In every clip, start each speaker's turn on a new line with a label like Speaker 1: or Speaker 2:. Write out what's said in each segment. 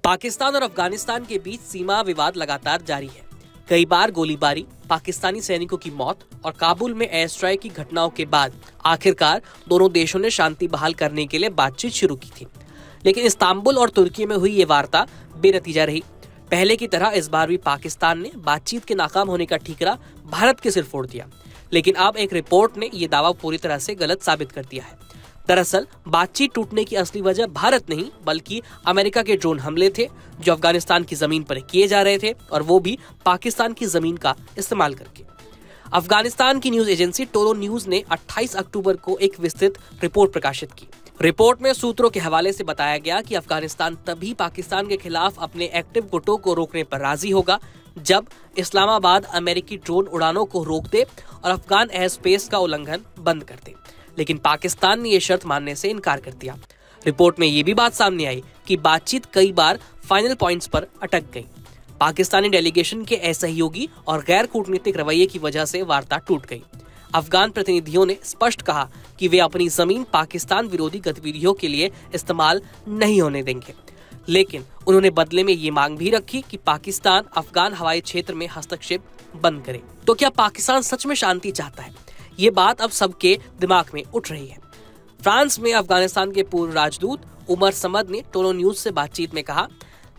Speaker 1: पाकिस्तान और अफगानिस्तान के बीच सीमा विवाद लगातार जारी है। कई बार गोलीबारी, पाकिस्तानी सैनिकों की मौत और काबुल में एयर स्ट्राइक की घटनाओं के बाद आखिरकार दोनों देशों ने शांति बहाल करने के लिए बातचीत शुरू की थी। लेकिन इस्तांबुल और तुर्की में हुई ये वार्ता बेनतीजा रही। पहले की तरह इस बार भी पाकिस्तान ने बातचीत के नाकाम होने का ठीकरा भारत के सिर फोड़ दिया। लेकिन अब एक रिपोर्ट ने यह दावा पूरी तरह से गलत साबित कर दिया है। दरअसल बातचीत टूटने की असली वजह भारत नहीं बल्कि अमेरिका के ड्रोन हमले थे जो अफगानिस्तान की जमीन पर किए जा रहे थे, और वो भी पाकिस्तान की जमीन का इस्तेमाल करके। अफगानिस्तान की न्यूज एजेंसी टोरो न्यूज ने 28 अक्टूबर को एक विस्तृत रिपोर्ट प्रकाशित की। रिपोर्ट में सूत्रों के हवाले से बताया गया कि अफगानिस्तान तभी पाकिस्तान के खिलाफ अपने एक्टिव गुटों को रोकने पर राजी होगा जब इस्लामाबाद अमेरिकी ड्रोन उड़ानों को रोक दे और अफगान एयर स्पेस का उल्लंघन बंद कर दे। लेकिन पाकिस्तान ने यह शर्त मानने से इनकार कर दिया। रिपोर्ट में यह भी बात सामने आई कि बातचीत कई बार फाइनल पॉइंट्स पर अटक गई। पाकिस्तानी डेलीगेशन के असहयोगी और गैर कूटनीतिक रवैये की वजह से वार्ता टूट गई। अफगान प्रतिनिधियों ने स्पष्ट कहा कि वे अपनी जमीन पाकिस्तान विरोधी गतिविधियों के लिए इस्तेमाल नहीं होने देंगे, लेकिन उन्होंने बदले में ये मांग भी रखी कि पाकिस्तान अफगान हवाई क्षेत्र में हस्तक्षेप बंद करे। तो क्या पाकिस्तान सच में शांति चाहता है? ये बात अब सबके दिमाग में उठ रही है। फ्रांस में अफगानिस्तान के पूर्व राजदूत उमर समद ने टोरो न्यूज से बातचीत में कहा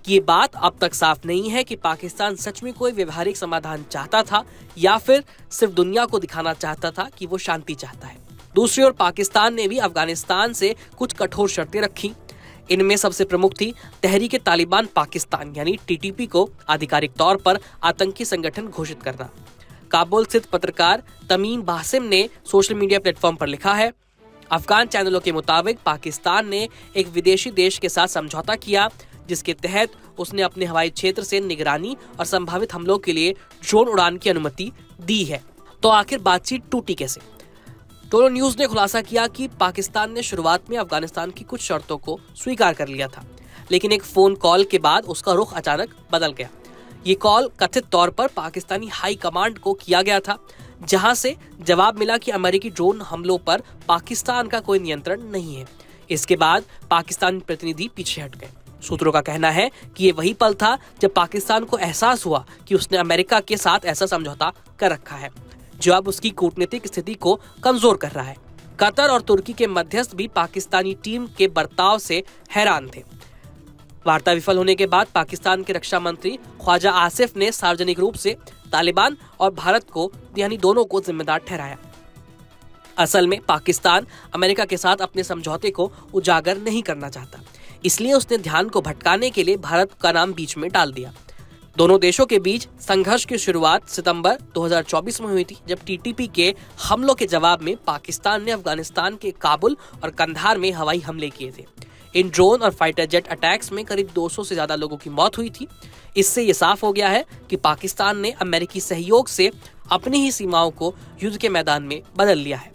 Speaker 1: कि ये बात अब तक साफ नहीं है कि पाकिस्तान सच में कोई व्यवहारिक समाधान चाहता था या फिर सिर्फ दुनिया को दिखाना चाहता था कि वो शांति चाहता है। दूसरी ओर पाकिस्तान ने भी अफगानिस्तान से कुछ कठोर शर्तें रखी। इनमें सबसे प्रमुख थी तहरीक तालिबान पाकिस्तान यानी टीटीपी को आधिकारिक तौर पर आतंकी संगठन घोषित करना। काबुल स्थित पत्रकार तमीम बासिम ने सोशल मीडिया प्लेटफॉर्म पर लिखा है, अफगान चैनलों के मुताबिक पाकिस्तान ने एक विदेशी देश के साथ समझौता किया जिसके तहत उसने अपने हवाई क्षेत्र से निगरानी और संभावित हमलों के लिए ड्रोन उड़ान की अनुमति दी है। तो आखिर बातचीत टूटी कैसे? टोरो न्यूज ने खुलासा किया कि पाकिस्तान ने शुरुआत में अफगानिस्तान की कुछ शर्तों को स्वीकार कर लिया था, लेकिन एक फोन कॉल के बाद उसका रुख अचानक बदल गया। ये कॉल कथित तौर पर पाकिस्तानी हाई कमांड को किया गया था, जहां से जवाब मिला कि अमेरिकी ड्रोन हमलों पर पाकिस्तान का कोई नियंत्रण नहीं है। इसके बाद पाकिस्तानी प्रतिनिधि पीछे हट गए। सूत्रों का कहना है कि ये वही पल था जब पाकिस्तान को एहसास हुआ कि उसने अमेरिका के साथ ऐसा समझौता कर रखा है जो अब उसकी कूटनीतिक स्थिति को कमजोर कर रहा है। कतर और तुर्की के मध्यस्थ भी पाकिस्तानी टीम के बर्ताव से हैरान थे। वार्ता विफल होने के बाद पाकिस्तान के रक्षा मंत्री ख्वाजा आसिफ ने सार्वजनिक रूप से तालिबान और भारत को यानी दोनों को जिम्मेदार ठहराया। असल में पाकिस्तान अमेरिका के साथ अपने समझौते को उजागर नहीं करना चाहता, इसलिए उसने ध्यान को भटकाने के लिए भारत का नाम बीच में डाल दिया। दोनों देशों के बीच संघर्ष की शुरुआत सितंबर 2024 में हुई थी, जब टीटीपी के हमलों के जवाब में पाकिस्तान ने अफगानिस्तान के काबुल और कंधार में हवाई हमले किए थे। इन ड्रोन और फाइटर जेट अटैक्स में करीब 200 से ज्यादा लोगों की मौत हुई थी। इससे ये साफ हो गया है कि पाकिस्तान ने अमेरिकी सहयोग से अपनी ही सीमाओं को युद्ध के मैदान में बदल लिया है।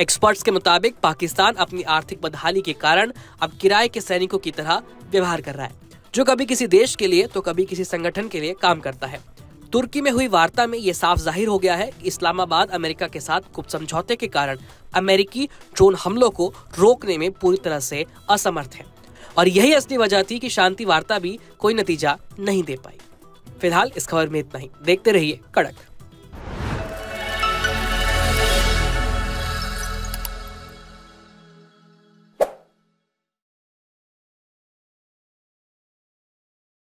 Speaker 1: एक्सपर्ट्स के मुताबिक पाकिस्तान अपनी आर्थिक बदहाली के कारण अब किराए के सैनिकों की तरह व्यवहार कर रहा है, जो कभी किसी देश के लिए तो कभी किसी संगठन के लिए काम करता है। तुर्की में हुई वार्ता में ये साफ जाहिर हो गया है कि इस्लामाबाद अमेरिका के साथ गुप्त समझौते के कारण अमेरिकी ड्रोन हमलों को रोकने में पूरी तरह से असमर्थ है, और यही असली वजह थी कि शांति वार्ता भी कोई नतीजा नहीं दे पाई। फिलहाल इस खबर में इतना ही। देखते रहिए कड़क।